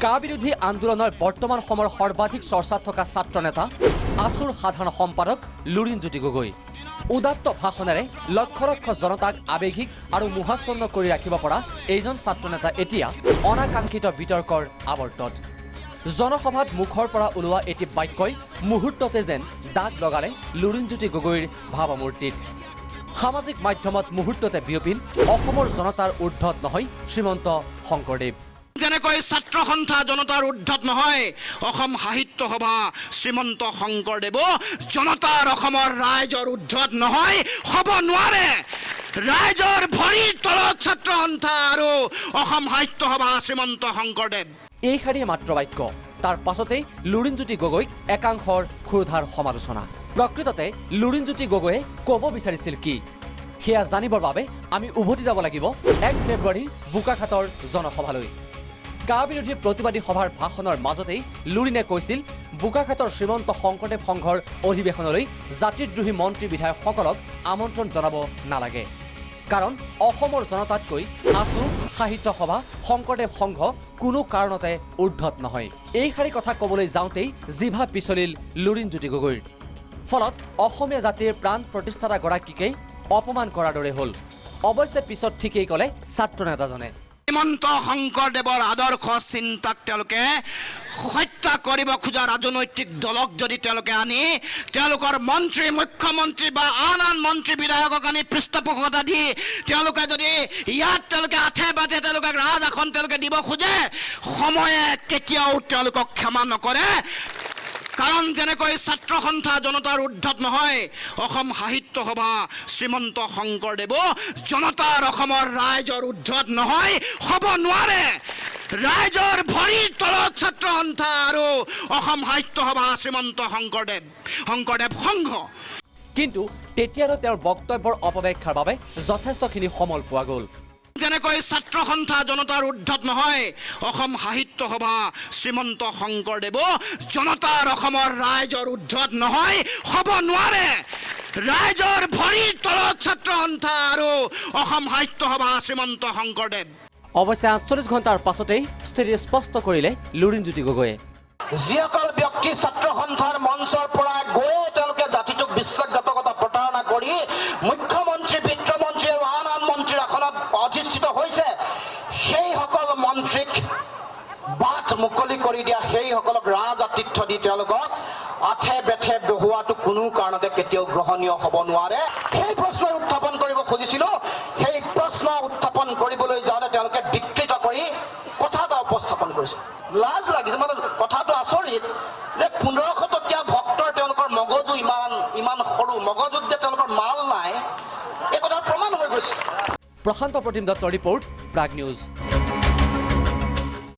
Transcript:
কা বিৰোধী আন্দোলনৰ বৰ্তমান সময়ৰ সৰ্বাধিক চৰ্চাত থকা ছাত্ৰ নেতা আছুৰ সাধাৰণ সম্পাদক লুৰিণজ্যোতি গগৈ উদাত্ত ভাষণেৰে লক্ষ লক্ষ জনতাক আৱেগিক আৰু মোহাচ্ছন্ন কৰি ৰাখিব পৰা এইজন ছাত্ৰ নেতা এতিয়া অনাকাংক্ষিত বিতৰ্কৰ আৱৰ্তত জনসভাত মুখৰ পৰা ওলোৱা এটি বাক্যই মুহূৰ্ততে যেন দাগ লগালে লুৰিণজ্যোতি গগৈৰ ভাৱমূৰ্তিত সামাজিক মাধ্যমত মুহূৰ্ততে বিয়পিল অসমৰ জনতাৰ ঊৰ্ধত নহয় শ্ৰীমন্ত শংকৰদেৱ যেনেকৈ ছাত্ৰ সন্থা জনতাৰ ঊৰ্ধত নহয় অসম সাহিত্য সভা শ্ৰীমন্ত শংকৰদেৱ জনতাৰ অসমৰ ৰাইজৰ ঊৰ্ধত নহয় হ'ব নোৱাৰে ৰাইজৰ ভৰিৰ তলত ছাত্ৰ সন্থা আৰু অসম সাহিত্য সভা শ্ৰীমন্ত শংকৰদেৱ এই শাৰীয়ে মাত্ৰ বাক্য তাৰ পাছতেই লুৰিণজ্যোতি গগৈক একাংশৰ ক্ষুৰধাৰ সমালোচনা প্ৰকৃততে লুৰিণজ্যোতি গগৈয়ে ক'ব বিচাৰিছিল কি সেয়া জানিবৰ বাবে আমি উভতি যাব লাগিব 1 ফেব্ৰুৱাৰীৰ বোকাখাতৰ জনসভালৈ কা বিৰোধী প্ৰতিবাদী সভাৰ ভাষণৰ মাজতেই লুৰিণে কৈছিল বোকাখাতৰ শ্ৰীমন্ত শংকৰদেৱ সংঘৰ অধিৱেশনলৈ জাতিদ্ৰোহী মন্ত্ৰী বিধায়কসকলক আমন্ত্ৰণ জনাব নালাগে কাৰণ অসমৰ জনতাতকৈ আছু সাহিত্য সভা শংকৰদেৱ সংঘ কোনো কাৰণতে ঊৰ্ধত নহয় এই শাৰী কথা ক'বলৈ যাওঁতেই জিভা পিছলিল লুৰিণজ্যোতি গগৈৰ ফলত অসমীয়া জাতিৰ প্ৰাণ প্ৰতিষ্ঠাতাগৰাকীকেই অপমান কৰাৰ দৰে হ'ল অৱশ্যে পিছত ঠিকেই ক'লে ছাত্ৰ নেতাজনে শ্ৰীমন্ত শংকৰদেৱৰ আদৰ্শ চিন্তাক তেওঁলোকে হত্যা কৰিব খোজা ৰাজনৈতিক দলক যদি তেওঁলোকে আনি তেওঁলোকৰ মন্ত্ৰী মুখ্যমন্ত্ৰী বা আন আন মন্ত্ৰী বিধায়কক আনি পৃষ্ঠপোষকতা দি তেওঁলোকে যদি ইয়াত তেওঁলোকে আঠে বাটে তেওঁলোকে ৰাজ আসন তেওঁলোকে দিব খোজে সময়ে কেতিয়াও তেওঁলোকক ক্ষমা নকৰে কাৰণ যেনেকৈ ছাত্ৰ সন্থা জনতাৰ ঊৰ্ধত নহয় অসম সাহিত্য সভা শ্ৰীমন্ত শংকৰদেৱ জনতাৰ অসমৰ ৰাইজৰ ঊৰ্ধত নহয় হ'ব নোৱাৰে ৰাইজৰ ভৰিৰ তলত ছাত্ৰ সন্থা আৰু অসম সাহিত্য সভা শ্ৰীমন্ত শংকৰদেৱ সংঘ কিন্তু তেতিয়ালৈ তেওঁৰ বক্তব্যৰ অপব্যাখ্যাৰ বাবে যথেষ্টখিনি সমল পোৱা গ'ল যেনেকৈ ছাত্ৰ সন্থা জনতাৰ ঊৰ্ধত নহয় অসম সাহিত্য সভা শ্ৰীমন্ত শংকৰদেৱ জনতাৰ অসমৰ ৰাইজৰ ঊৰ্ধত নহয় হ'ব নোৱাৰে ৰাইজৰ ভৰিৰ তলত ছাত্ৰ সন্থা আৰু অসম সাহিত্য সভা শ্ৰীমন্ত শংকৰদেৱ অৱশ্যে 48 ঘণ্টাৰ পাছতেই স্থিতি স্পষ্ট কৰিলে লুৰিণজ্যোতি গগৈয়ে যিসকল ব্যক্তি ছাত্ৰ সন্থাৰ মঞ্চৰ পৰা গৈ তেওঁলোকে জাতিটোক বিশ্বাসঘাতকতা প্ৰতাৰণা কৰি মুখ্যমন্ত্ৰী বিত্তমন্ত্ৰী আৰু আন আন মন্ত্ৰীৰ আসনত অধিষ্ঠিত হৈছে সেইসকল মন্ত্ৰীক বাট মুকলি কৰি দিয়া সেইসকলক ৰাজআতিথ্য দি তেওঁলোকক আঠে বেঠে বহুৱাটো কোনো কাৰণতে কেতিয়াও গ্ৰহণীয় হ'ব নোৱাৰে সেই প্ৰশ্ন উত্থাপন কৰিব খুজিছিলোঁ সেই প্ৰশ্ন উত্থাপন কৰিবলৈ যাওঁতে তেওঁলোকে বিকৃত কৰি কথা এটা উপস্থাপন কৰিছে লাজ লাগিছে মানে কথাটো আচৰিত যে 1500 টকীয়া ভক্তৰ তেওঁলোকৰ মগজু ইমান সৰু মগজুত যে তেওঁলোকৰ মাল নাই এই কথা প্ৰমাণ হৈ গৈছে প্ৰশান্ত প্ৰতিম দত্তৰ ৰিপৰ্ট প্ৰাগ নিউজ